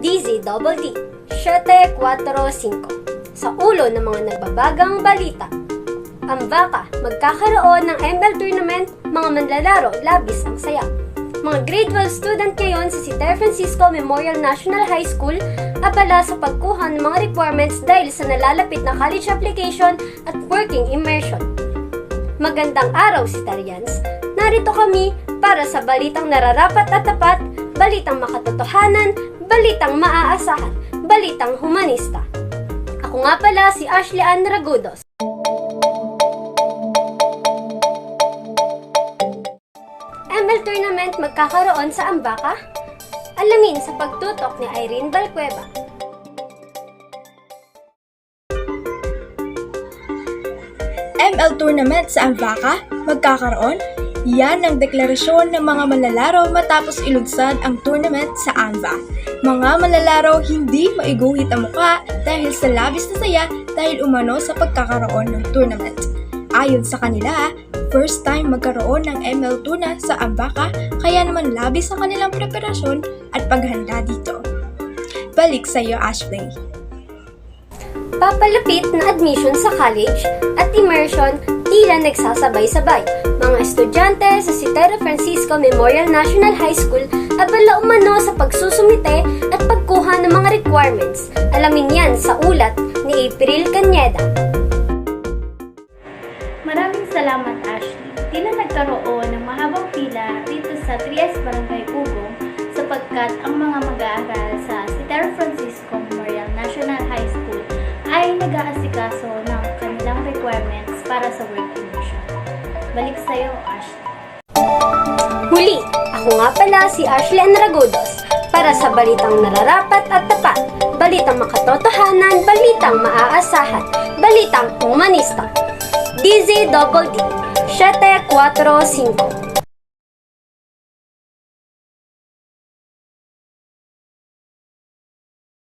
DZDD 745 sa ulo ng mga nagbabagang balita. Ang Baka magkakaroon ng ML tournament, mga manlalaro, labis ang saya. Mga grade 12 student ngayon sa Citer Francisco Memorial National High School abala sa pagkuha ng mga requirements dahil sa nalalapit na college application at working immersion. Magandang araw, Citarians! Narito kami para sa balitang nararapat at tapat, balitang makatotohanan, balitang maaasahan, balitang humanista. Ako nga pala si Ashley Ann Ragudos. ML tournament magkakaroon sa Ambaka? Alamin sa pagtutok ni Irene Balcueva. ML tournament sa Ambaka? Magkakaroon? Yan ang deklarasyon ng mga manlalaro matapos ilunsad ang tournament sa AMVA. Mga manlalaro hindi maiguhit ang muka dahil sa labis na saya dahil umano sa pagkakaroon ng tournament. Ayon sa kanila, first time magkaroon ng ML Tuna sa Ambaka kaya naman labis ang kanilang preparasyon at paghanda dito. Balik sa iyo, Ashley. Papalapit na admission sa college at immersion tila nagsasabay-sabay. Mga estudyante sa Citer Francisco Memorial National High School abala umano sa pagsusumite at pagkuha ng mga requirements. Alamin yan sa ulat ni April Cañeda. Maraming salamat, Ashley. Tila nagkaroon ng mahabang pila dito sa 3S Barangay Ugong sapagkat ang mga mag-aaral sa Citer Francisco Memorial National High School ay nag-aasikaso ng kanilang requirements para sa work immersion. Balik sa iyo, Ashley. Muli, ako nga pala si Ashley Ann Ragudos para sa balitang nararapat at tapat, balitang makatotohanan, balitang maaasahan, balitang humanista. DZDD 745